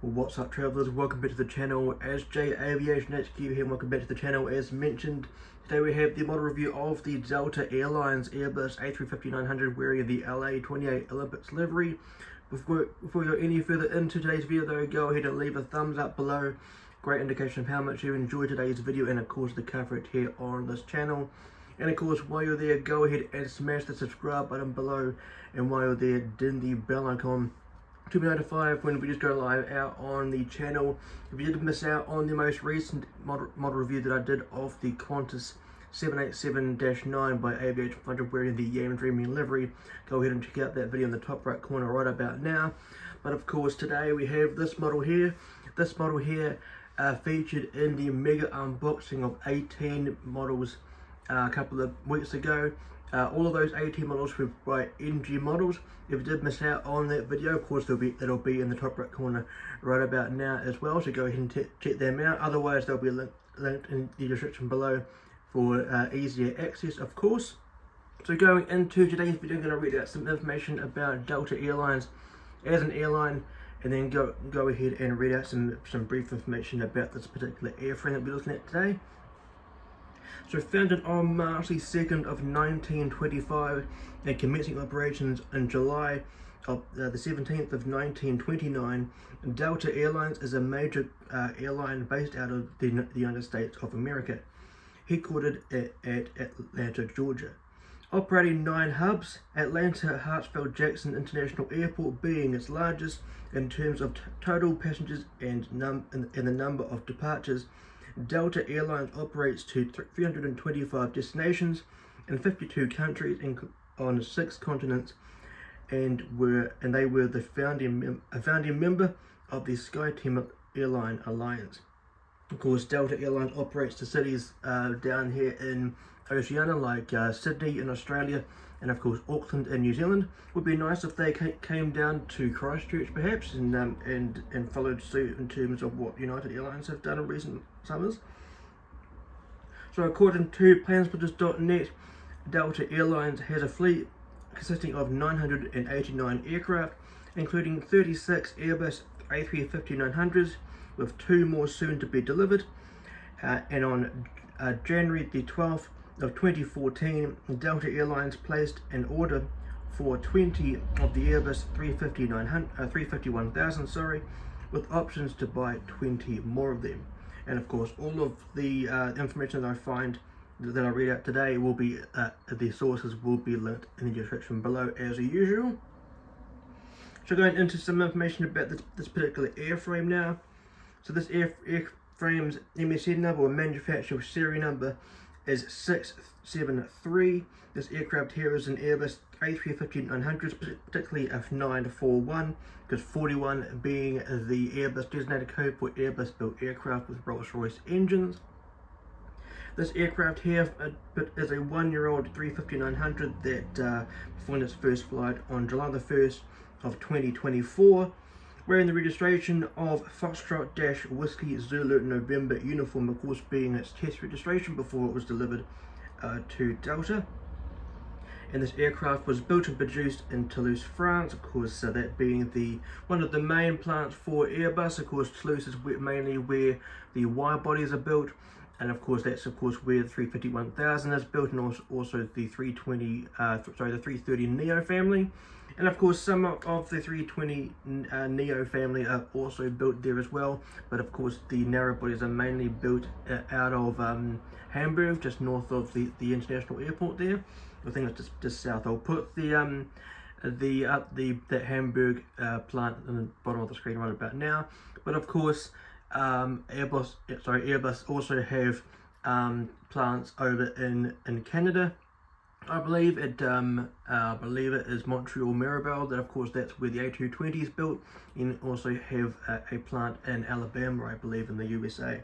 What's up, travellers? Welcome back to the channel. As J Aviation HQ here, and welcome back to the channel. As mentioned, today we have the model review of the Delta Airlines Airbus A350-900 wearing the LA28 Olympics livery. Before we go any further into today's video though, go ahead and leave a thumbs up below. Great indication of how much you enjoyed today's video and of course the coverage here on this channel. And of course, while you're there, go ahead and smash the subscribe button below, and while you're there, ding the bell icon to be notified when videos go live out on the channel. If you did miss out on the most recent model review that I did of the Qantas 787-9 by A350 wearing the Yam Dreaming livery, go ahead and check out that video in the top right corner right about now. But of course, today we have this model here. This model here featured in the mega unboxing of 18 models a couple of weeks ago. All of those 18 models were by NG Models. If you did miss out on that video, of course it'll be in the top right corner right about now as well, so go ahead and check them out. Otherwise they'll be linked in the description below for easier access, of course. So going into today's video, I'm going to read out some information about Delta Airlines as an airline, and then go ahead and read out some brief information about this particular airframe that we're looking at today. So founded on March 2nd of 1925 and commencing operations in July of the 17th of 1929, Delta Airlines is a major airline based out of the United States of America, headquartered at Atlanta, Georgia. Operating 9 hubs, Atlanta Hartsfield-Jackson International Airport being its largest in terms of total passengers and the number of departures. Delta Airlines operates to 325 destinations in 52 countries on 6 continents, and they were the founding member of the SkyTeam Airline Alliance. Of course, Delta Airlines operates to cities down here in Oceania, like Sydney in Australia, and of course Auckland in New Zealand. Would be nice if they came down to Christchurch perhaps and followed suit in terms of what United Airlines have done in recent summers. So according to planesplitters.net, Delta Airlines has a fleet consisting of 989 aircraft, including 36 Airbus A350-900s, with 2 more soon to be delivered. And on January the 12th of 2014, Delta Airlines placed an order for 20 of the Airbus 350-1000, with options to buy 20 more of them. And of course, all of the information that I find that I read out today will be the sources will be linked in the description below as usual. So going into some information about this particular airframe now. So this airframe's MSN number or manufacturer serial number is 673. This aircraft here is an Airbus A350-900, particularly a 941, because 41 being the Airbus designated code for Airbus built aircraft with Rolls-Royce engines. This aircraft here is a 1-year-old 350-900 that performed its first flight on July the 1st of 2024. Wearing the registration of Foxtrot Whiskey Zulu November uniform, of course being its test registration before it was delivered to Delta. And this aircraft was built and produced in Toulouse, France, of course, that being one of the main plants for Airbus. Of course, Toulouse is mainly where the wide bodies are built, and of course that's where the 350-1000 is built, and also the 330 Neo family. And of course some of the 320 Neo family are also built there as well, but of course the narrow bodies are mainly built out of Hamburg, just north of the international airport there. I think it's just south. I'll put the Hamburg plant in the bottom of the screen right about now. But of course Airbus also have plants over in Canada. I believe it is Montreal Mirabel. That of course that's where the A220 is built, and also have a plant in Alabama, I believe, in the USA.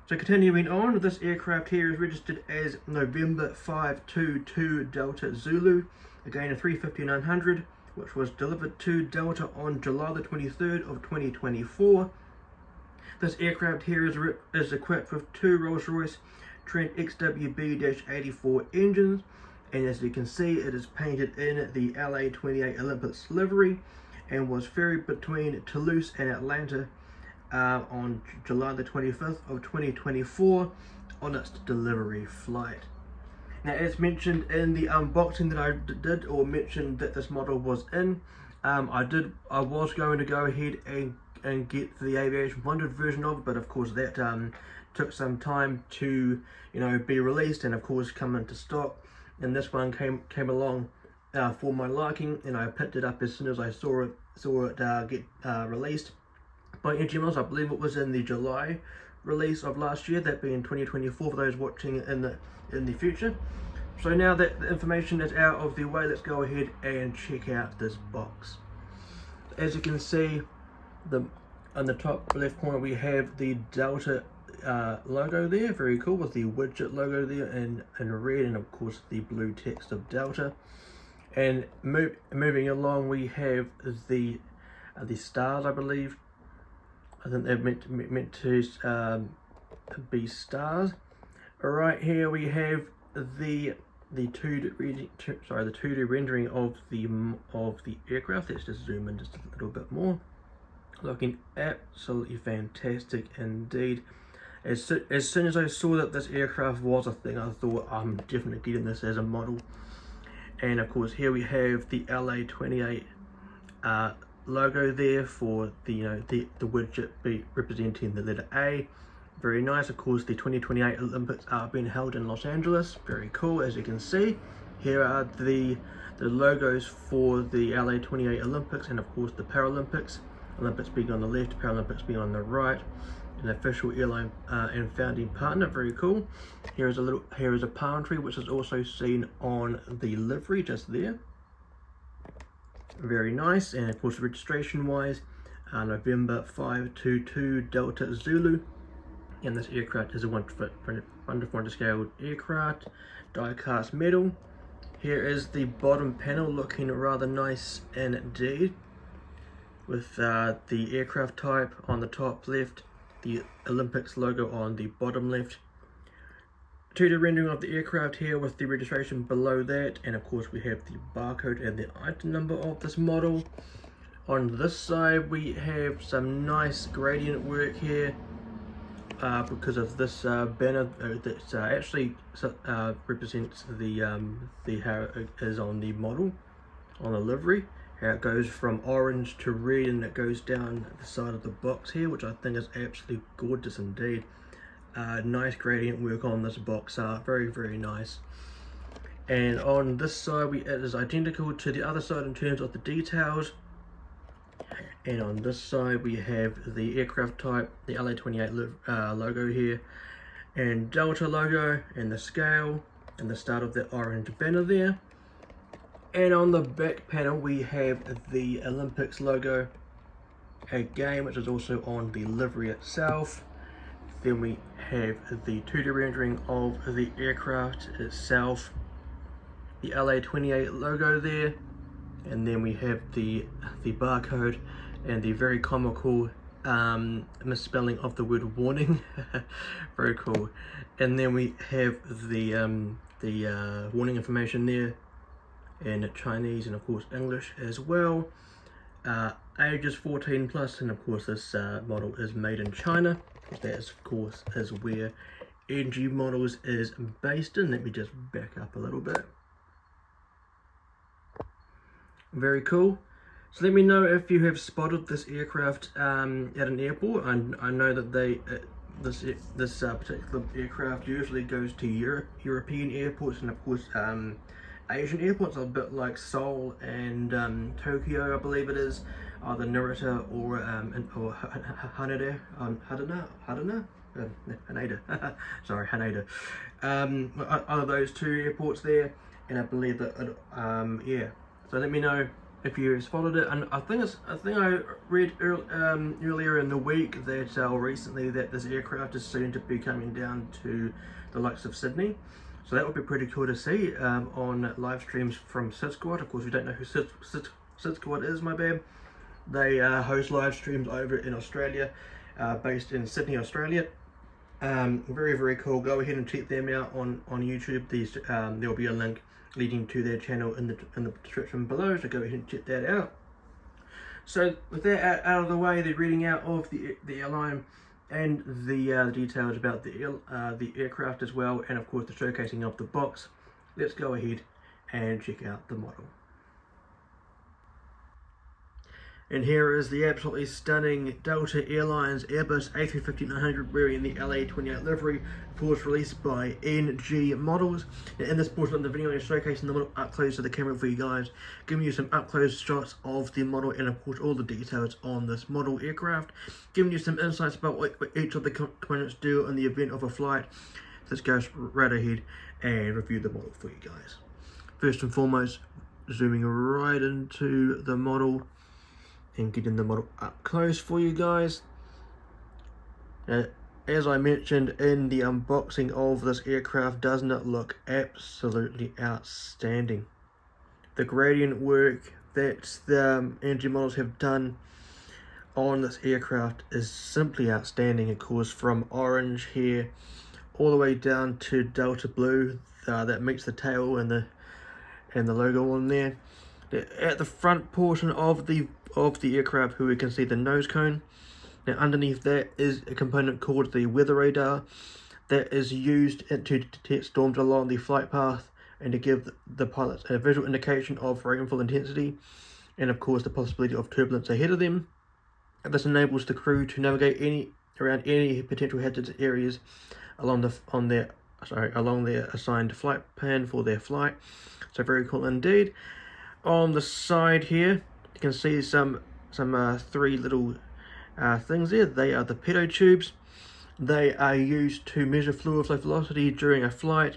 So continuing on, this aircraft here is registered as November 522 Delta Zulu, again a 350-900, which was delivered to Delta on July the 23rd of 2024. This aircraft here is equipped with 2 Rolls-Royce Trent XWB-84 engines, and as you can see, it is painted in the LA28 Olympics livery, and was ferried between Toulouse and Atlanta on July the 25th of 2024 on its delivery flight. Now, as mentioned in the unboxing that I did, or mentioned that this model was in, I was going to go ahead and get the Aviation 100 version of it, but of course that took some time to be released and of course come into stock. And this one came along for my liking, and I picked it up as soon as I saw it get released by NGMs. I believe it was in the July release of last year, that being 2024 for those watching in the future. So now that the information is out of the way, let's go ahead and check out this box. As you can see, on the top left corner we have the Delta logo there, very cool, with the widget logo there in red, and of course the blue text of Delta. And moving along, we have the stars, I believe. I think they're meant to be stars. Right here we have the 2D rendering of the aircraft. Let's just zoom in just a little bit more. Looking absolutely fantastic indeed. As soon as I saw that this aircraft was a thing, I thought I'm definitely getting this as a model. And of course here we have the LA28 logo there for the widget representing the letter A. Very nice. Of course, the 2028 Olympics are being held in Los Angeles. Very cool. As you can see, here are the logos for the LA28 Olympics and of course the Paralympics. Olympics being on the left, Paralympics being on the right. An official airline and founding partner. Very cool. Here is a palm tree, which is also seen on the livery just there. Very nice. And of course, registration wise, November 522 Delta Zulu. And this aircraft is a wonderful scale aircraft, die-cast metal. Here is the bottom panel, looking rather nice indeed, with the aircraft type on the top left, the Olympics logo on the bottom left. 2D rendering of the aircraft here with the registration below that, and of course we have the barcode and the item number of this model. On this side we have some nice gradient work here. Because of this banner that actually represents the how it is on the model, on the livery, how it goes from orange to red and it goes down the side of the box here, which I think is absolutely gorgeous indeed. Nice gradient work on this box art, very nice. And on this side it is identical to the other side in terms of the details. And on this side we have the aircraft type, the LA28 logo here, and Delta logo, and the scale, and the start of the orange banner there. And on the back panel we have the Olympics logo again, which is also on the livery itself. Then we have the 2D rendering of the aircraft itself, the LA28 logo there, and then we have the barcode and the very comical misspelling of the word warning. Very cool. And then we have the warning information there in Chinese and of course English as well. Ages 14 plus, and of course this model is made in China. That is, of course, is where NG Models is based in. Let me just back up a little bit. Very cool. So let me know if you have spotted this aircraft at an airport. I know that this particular aircraft usually goes to European airports and of course Asian airports, a bit like Seoul and Tokyo, I believe it is, either Narita or Haneda. Haneda. Sorry, Haneda. Either those two airports there, and I believe that yeah. So let me know if you spotted it. And I think I read earlier in the week that or recently that this aircraft is soon to be coming down to the likes of Sydney. So that would be pretty cool to see on live streams from Sid Squad. Of course, if you don't know who Sid Squad is, my bad. They host live streams over in Australia, based in Sydney, Australia. Very cool. Go ahead and check them out on YouTube. There'll be a link leading to their channel in the description below, so go ahead and check that out. So with that out of the way, the reading out of the airline and the details about the aircraft as well, and of course the showcasing of the box, let's go ahead and check out the model. And here is the absolutely stunning Delta Airlines Airbus A350-900 wearing the LA28 livery, of course released by NG Models. Now in this portion of the video, I'm showcasing the model up close to the camera for you guys, giving you some up close shots of the model and of course all the details on this model aircraft, giving you some insights about what each of the components do in the event of a flight. Let's go right ahead and review the model for you guys. First and foremost, zooming right into the model and getting the model up close for you guys. As I mentioned in the unboxing of this aircraft, doesn't it look absolutely outstanding? The gradient work that the NG Models have done on this aircraft is simply outstanding. Of course, from orange here all the way down to Delta blue, that meets the tail and the logo on there. At the front portion of the aircraft, here we can see the nose cone. Now underneath that is a component called the weather radar that is used to detect storms along the flight path and to give the pilots a visual indication of rainfall intensity and of course the possibility of turbulence ahead of them. And this enables the crew to navigate around any potential hazardous areas along their assigned flight plan for their flight. So very cool indeed. On the side here, you can see some three little things there. They are the pitot tubes. They are used to measure fluid flow velocity during a flight,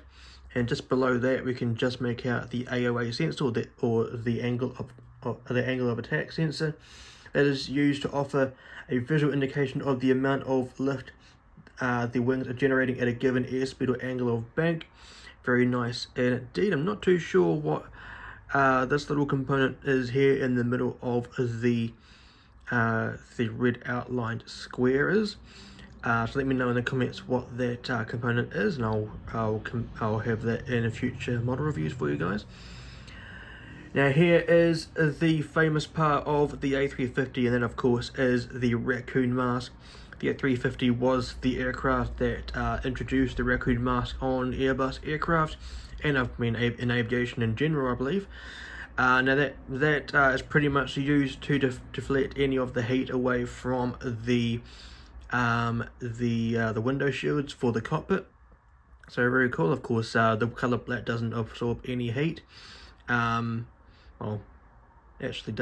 and just below that we can just make out the AOA sensor or the angle of attack sensor that is used to offer a visual indication of the amount of lift the wings are generating at a given airspeed or angle of bank. Very nice indeed. I'm not too sure what this little component is here in the middle of the red outlined square is. So let me know in the comments what that component is, and I'll have that in future model reviews for you guys. Now here is the famous part of the A350, and then of course is the raccoon mask. The A350 was the aircraft that introduced the raccoon mask on Airbus aircraft, and I mean in aviation in general, I believe. Now that is pretty much used to deflect any of the heat away from the window shields for the cockpit. So very cool. Of course, the color black doesn't absorb any heat. Well, actually,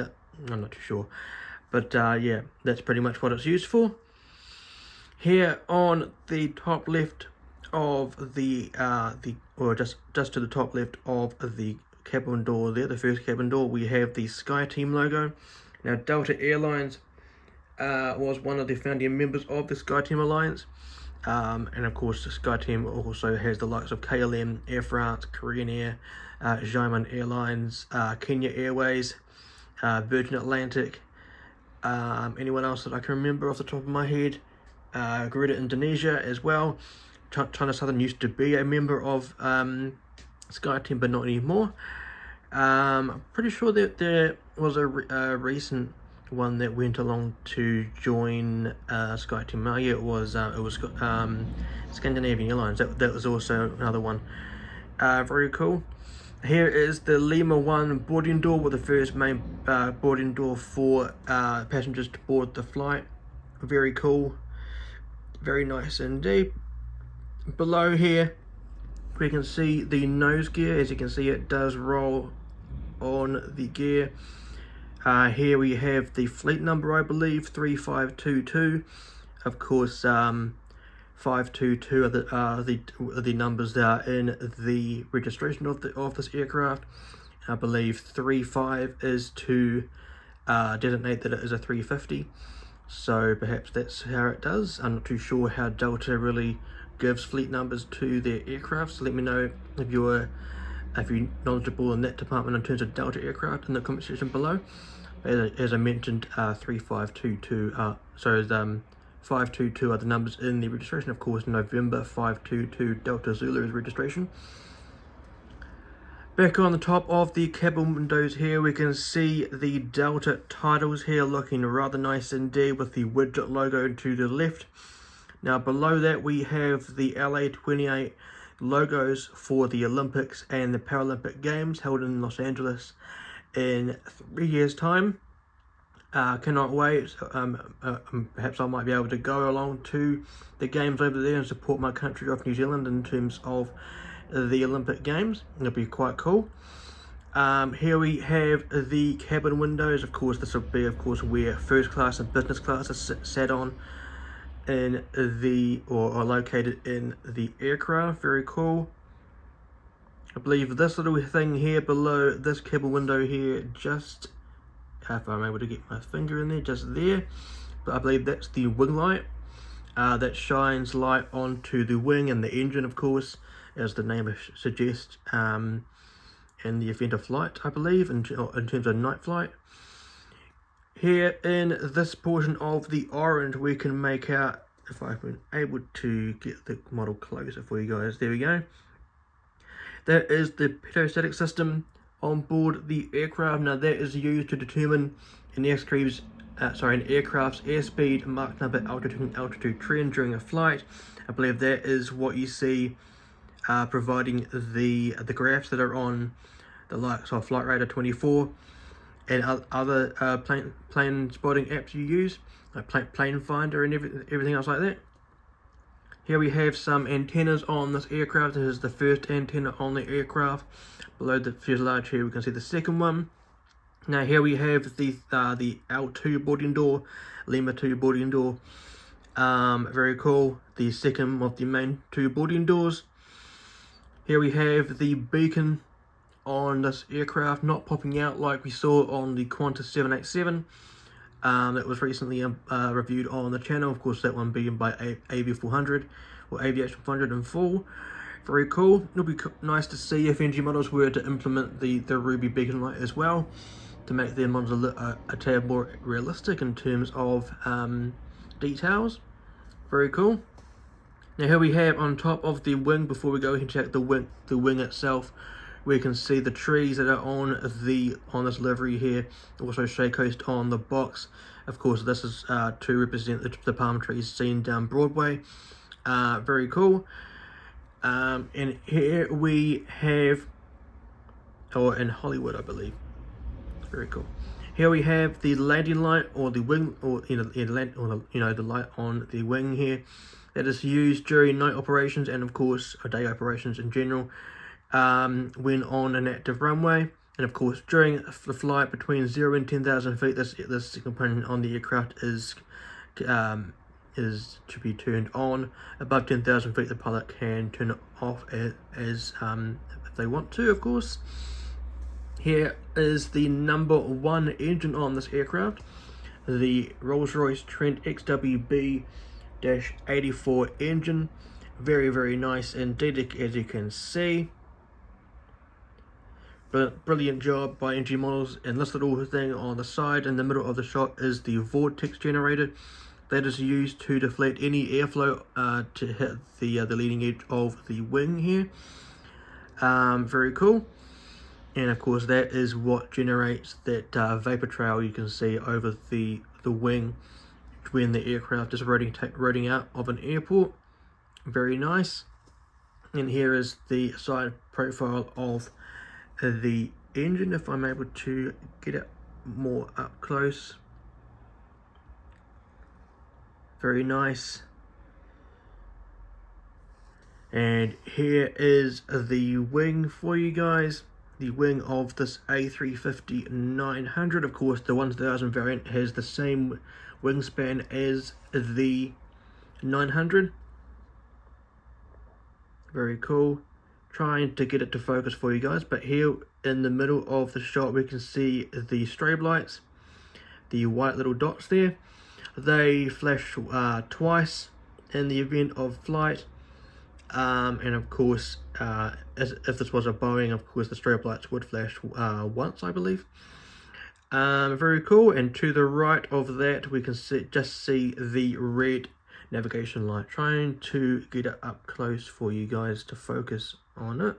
I'm not too sure, but yeah, that's pretty much what it's used for. Here on the top left of or just to the top left of the cabin door there, the first cabin door, we have the SkyTeam logo. Now Delta Airlines was one of the founding members of the SkyTeam Alliance, and of course the SkyTeam also has the likes of KLM, Air France, Korean Air, Xiamen Airlines, Kenya Airways, Virgin Atlantic, anyone else that I can remember off the top of my head, Garuda Indonesia as well. China Southern used to be a member of SkyTeam, but not anymore. I'm pretty sure that there was a recent one that went along to join SkyTeam. Oh yeah, it was Scandinavian Airlines. That was also another one. Very cool. Here is the Lima 1 boarding door, with the first main boarding door for passengers to board the flight. Very cool. Very nice indeed. Below here we can see the nose gear. As you can see, it does roll on the gear. Here we have the fleet number, I believe, 3522. Of course, 522 are the numbers that are in the registration of this aircraft. I believe 35 is to designate that it is a 350. So perhaps that's how it does. I'm not too sure how Delta really gives fleet numbers to their aircraft. So let me know if you're knowledgeable in that department in terms of Delta aircraft in the comment section below. As I mentioned, 3522 522 are the numbers in the registration. Of course, November 522 Delta Zulu is registration. Back on the top of the cabin windows here, we can see the Delta titles here looking rather nice indeed with the widget logo to the left. Now below that we have the LA28 logos for the Olympics and the Paralympic Games held in Los Angeles in 3 years' time. Cannot wait. Perhaps I might be able to go along to the games over there and support my country of New Zealand in terms of the Olympic Games. It'll be quite cool. Here we have the cabin windows. Of course, this will be, of course, where first class and business class are sat on in the, or are located in the aircraft. Very cool. I believe this little thing here below this cabin window here, just if I'm able to get my finger in there, just there, but I believe that's the wing light that shines light onto the wing and the engine, of course, as the name suggests, in the event of flight, I believe, in terms of night flight. Here in this portion of the orange, we can make out, if I've been able to get the model closer for you guys, there we go. That is the pedostatic system on board the aircraft. Now that is used to determine an aircraft's airspeed, Mach number, altitude, and altitude trend during a flight. I believe that is what you see providing the graphs that are on the likes of Flight Radar 24 and other plane spotting apps you use, like Plane Finder and everything else like that. Here we have some antennas on this aircraft. This is the first antenna on the aircraft. Below the fuselage here we can see the second one. Now here we have the L2 boarding door, Lima 2 boarding door. Very cool. The second of the main two boarding doors. Here we have the beacon on this aircraft, not popping out like we saw on the Qantas 787. That was recently reviewed on the channel. Of course, that one being by AV400 or Aviation 404. Very cool. It'll be nice to see if NG models were to implement the Ruby beacon light as well, to make their models a tad more realistic in terms of details. Very cool. Now here we have on top of the wing, before we go and check the wing itself, we can see the trees that are on this livery here, also showcased on the box. Of course, this is to represent the palm trees seen down Broadway. Very cool. And here we have, or in Hollywood, I believe. Very cool. Here we have the landing light, or the wing, or the light on the wing here, that is used during night operations and of course day operations in general, when on an active runway. And of course during the flight between 0 and 10,000 feet, this component on the aircraft is to be turned on. Above 10,000 feet, the pilot can turn it off as if they want to, of course. Here is the number 1 engine on this aircraft, the Rolls-Royce Trent XWB-84 engine. Very, very nice indeed, as you can see. Brilliant job by NG Models. And this little thing on the side in the middle of the shot is the vortex generator that is used to deflect any airflow to hit the leading edge of the wing here. Very cool. And of course that is what generates that vapor trail you can see over the wing when the aircraft is roading out of an airport. Very nice. And here is the side profile of the engine, if I'm able to get it more up close. Very nice. And here is the wing for you guys. The wing of this A350-900. Of course, the 1000 variant has the same wingspan as the 900. Very cool. Trying to get it to focus for you guys, but here in the middle of the shot we can see the strobe lights, the white little dots there. They flash twice in the event of flight, and of course if this was a Boeing, of course the strobe lights would flash once, I believe. Very cool. And to the right of that we can just see the red navigation light. Trying to get it up close for you guys to focus on it.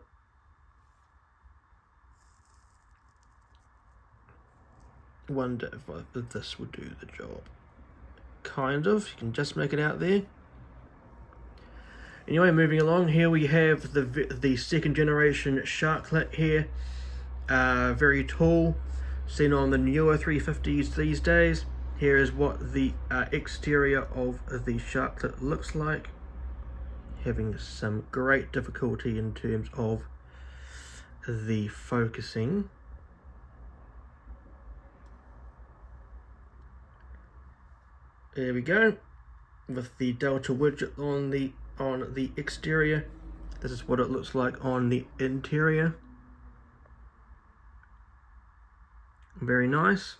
Wonder if this will do the job. Kind of, you can just make it out there. Anyway, moving along, here we have the second generation sharklet here. Very tall, seen on the newer 350s these days. Here is what the exterior of the sharklet looks like. Having some great difficulty in terms of the focusing. There we go, with the Delta widget on the exterior. This is what it looks like on the interior. Very nice.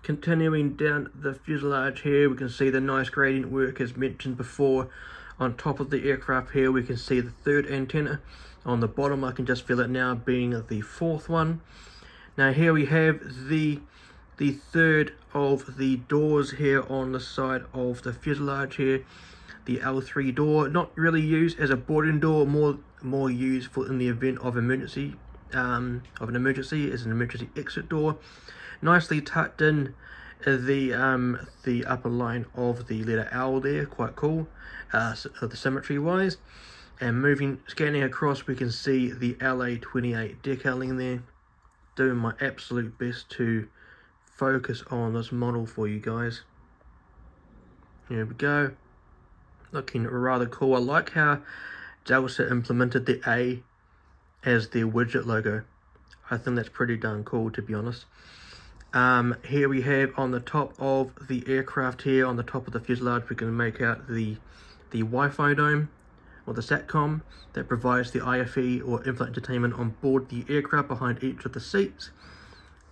Continuing down the fuselage here, we can see the nice gradient work as mentioned before. On top of the aircraft here, we can see the third antenna. On the bottom, I can just feel it now, being the fourth one. Now here we have the third of the doors here on the side of the fuselage here. The L3 door, not really used as a boarding door, more used for in the event of emergency, as an emergency exit door. Nicely tucked in the upper line of the letter L there, quite cool, the symmetry wise. And scanning across, we can see the LA28 decaling there. Doing my absolute best to focus on this model for you guys. Here we go. Looking rather cool. I like how Delta implemented the A as their widget logo. I think that's pretty darn cool, to be honest. Here we have on the top of the aircraft here, on the top of the fuselage, we can make out the Wi-Fi dome, or the SATCOM, that provides the IFE or in-flight entertainment on board the aircraft behind each of the seats.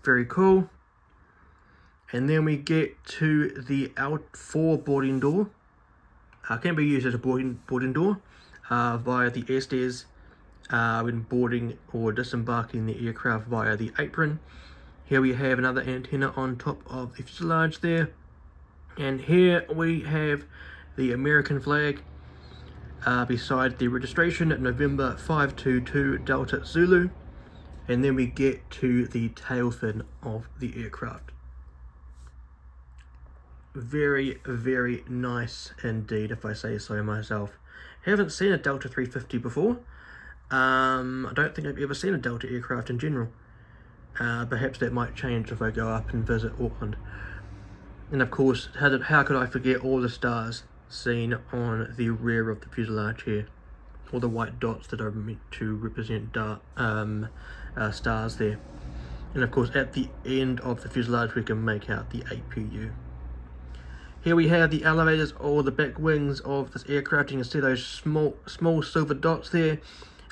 Very cool. And then we get to the L4 boarding door. Can be used as a boarding door via the air stairs when boarding or disembarking the aircraft via the apron. Here we have another antenna on top of the fuselage there. And here we have the American flag beside the registration at November 522 Delta Zulu. And then we get to the tail fin of the aircraft. Very, very nice indeed, if I say so myself. Haven't seen a Delta 350 before. I don't think I've ever seen a Delta aircraft in general. Perhaps that might change if I go up and visit Auckland. And of course, how could I forget all the stars seen on the rear of the fuselage here? All the white dots that are meant to represent stars there. And of course, at the end of the fuselage, we can make out the APU. Here we have the elevators, or the back wings of this aircraft. You can see those small silver dots there.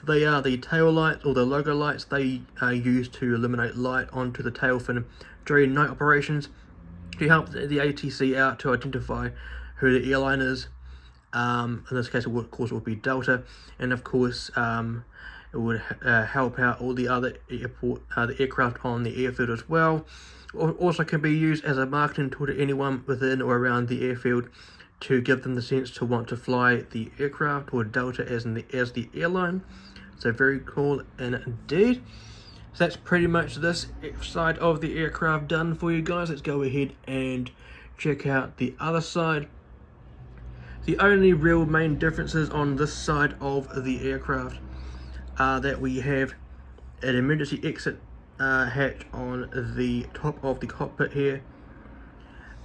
They are the tail lights, or the logo lights. They are used to illuminate light onto the tail fin during night operations to help the ATC out to identify who the airline is. In this case, of course, it would be Delta, and of course, it would help out all the other the aircraft on the airfield as well. Also can be used as a marketing tool to anyone within or around the airfield to give them the sense to want to fly the aircraft, or Delta as the airline. So very cool indeed. So that's pretty much this side of the aircraft done for you guys. Let's go ahead and check out the other side. The only real main differences on this side of the aircraft are that we have an emergency exit hatch on the top of the cockpit here.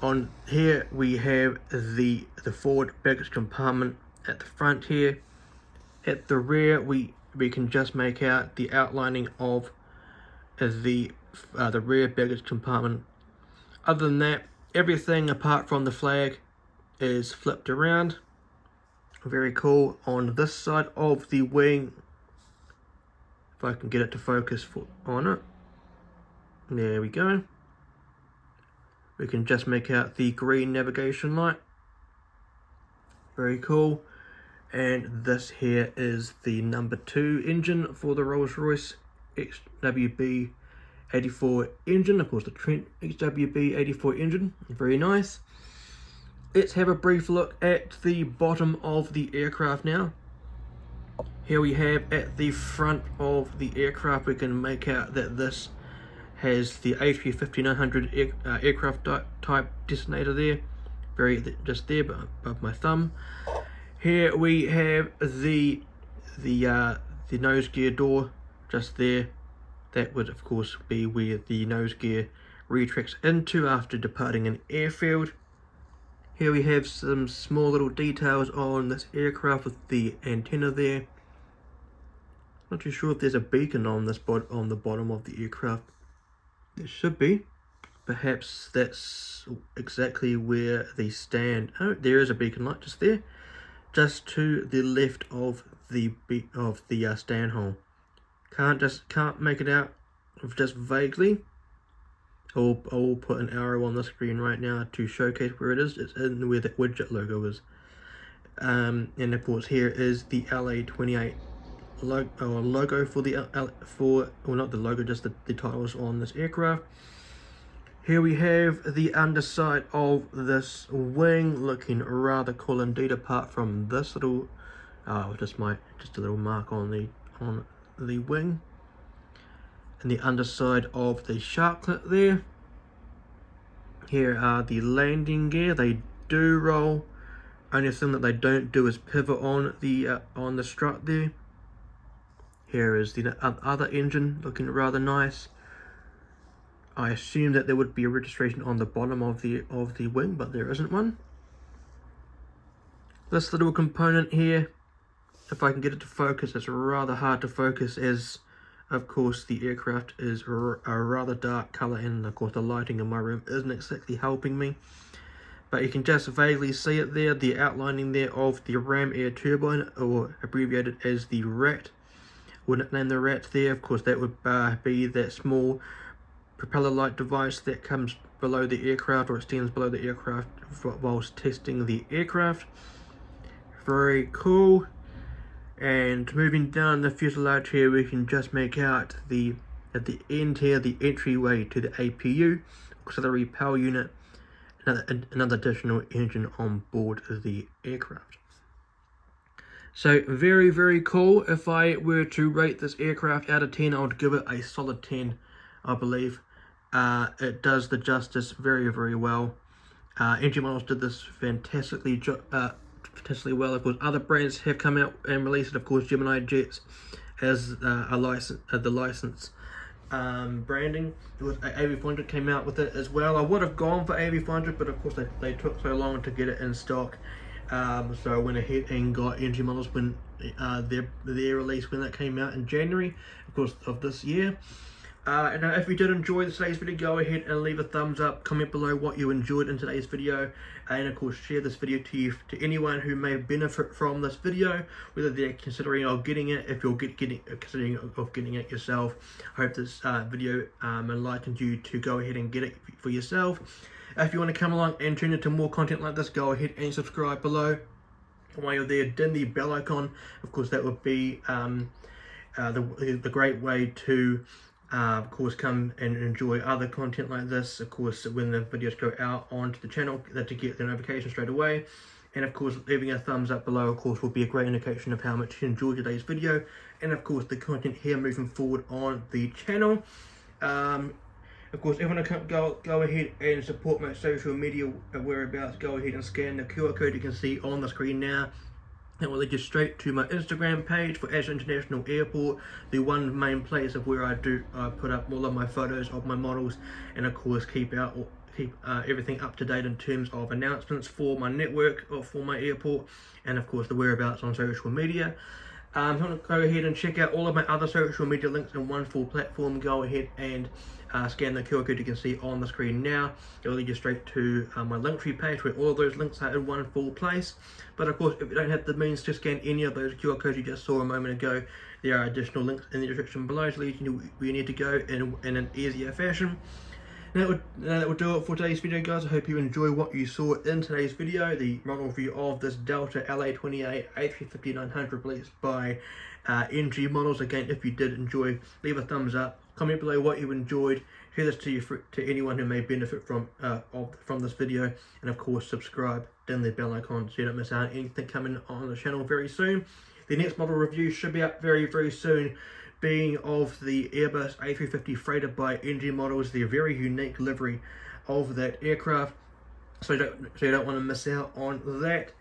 On here we have the forward baggage compartment at the front here. At the rear we can just make out the outlining of the rear baggage compartment. Other than that, everything apart from the flag is flipped around. Very cool. On this side of the wing, if I can get it to focus on it, there we go. We can just make out the green navigation light. Very cool. And this here is the number 2 engine for the Rolls-Royce XWB-84 engine. Of course, the Trent XWB-84 engine. Very nice. Let's have a brief look at the bottom of the aircraft now. Here we have at the front of the aircraft, we can make out that this has the A350-900 aircraft type designator there, just there above my thumb. Here we have the nose gear door just there. That would of course be where the nose gear retracts into after departing an airfield. Here we have some small little details on this aircraft with the antenna there. Not too sure if there's a beacon on the bottom of the aircraft. There should be. Perhaps that's exactly where they stand. Oh, there is a beacon light just there, just to the left of the stand hole. Can't make it out just vaguely. I'll put an arrow on the screen right now to showcase where it is. It's in where the widget logo is. And of course here is the LA28 logo for not the logo, just the titles on this aircraft. Here we have the underside of this wing, looking rather cool indeed, apart from this little just a little mark on the wing. And the underside of the sharklet there. Here are the landing gear. They do roll. Only thing that they don't do is pivot on the strut there. Here is the other engine, looking rather nice. I assume that there would be a registration on the bottom of the wing, but there isn't one. This little component here, if I can get it to focus, it's rather hard to focus as of course the aircraft is a rather dark colour, and of course the lighting in my room isn't exactly helping me. But you can just vaguely see it there, the outlining there of the ram air turbine, or abbreviated as the RAT. Wouldn't name the RAT there, of course that would be that small propeller light device that comes below the aircraft, or extends below the aircraft whilst testing the aircraft. Very cool. And moving down the fuselage here, we can just make out at the end here, the entryway to the APU, auxiliary power unit, another additional engine on board the aircraft. So very, very cool. If I were to rate this aircraft out of 10, I would give it a solid 10, I believe. It does the justice very, very well. NG Models did this fantastically well. Of course, other brands have come out and released it. Of course, Gemini Jets as the license branding. AV400 came out with it as well. I would have gone for AV400, but of course they took so long to get it in stock. So I went ahead and got NG Models when their release when that came out in January, of course, of this year. And if you did enjoy today's video, go ahead and leave a thumbs up, comment below what you enjoyed in today's video, and of course share this video to anyone who may benefit from this video, whether they're considering of getting it, if you're considering of getting it yourself. I hope this video enlightened you to go ahead and get it for yourself. If you want to come along and tune into more content like this, go ahead and subscribe below. While you're there, din the bell icon. Of course, that would be the great way to of course come and enjoy other content like this. Of course, when the videos go out onto the channel, to get the notification straight away. And of course, leaving a thumbs up below, of course, will be a great indication of how much you enjoyed today's video, and of course the content here moving forward on the channel. Of course, if you want to go ahead and support my social media whereabouts, go ahead and scan the QR code you can see on the screen now. That will lead you straight to my Instagram page for Ash International Airport, the one main place of where I put up all of my photos of my models, and of course keep everything up to date in terms of announcements for my network or for my airport, and of course the whereabouts on social media. If you want to go ahead and check out all of my other social media links in one full platform, go ahead and scan the QR code you can see on the screen now. It will lead you straight to my Linktree page where all of those links are in one full place. But of course, if you don't have the means to scan any of those QR codes you just saw a moment ago, there are additional links in the description below to lead you where you need to go in an easier fashion. That will do it for today's video, guys. I hope you enjoy what you saw in today's video, the model review of this Delta LA28 A350-900 released by NG Models. Again, if you did enjoy, leave a thumbs up, comment below what you enjoyed, share this to anyone who may benefit from this video, and of course subscribe, down the bell icon so you don't miss out on anything coming on the channel very soon. The next model review should be out very, very soon, being of the Airbus A350 freighter by NG models, the very unique livery of that aircraft. So you don't want to miss out on that.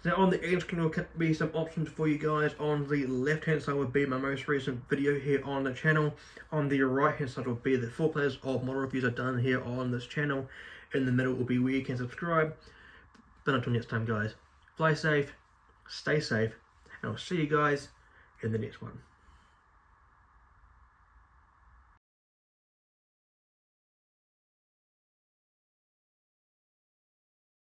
Now on the end screen will be some options for you guys. On the left hand side would be my most recent video here on the channel. On the right hand side will be the full playlist of model reviews I've done here on this channel. In the middle will be where you can subscribe. But until next time guys, fly safe, stay safe, and I'll see you guys in the next one.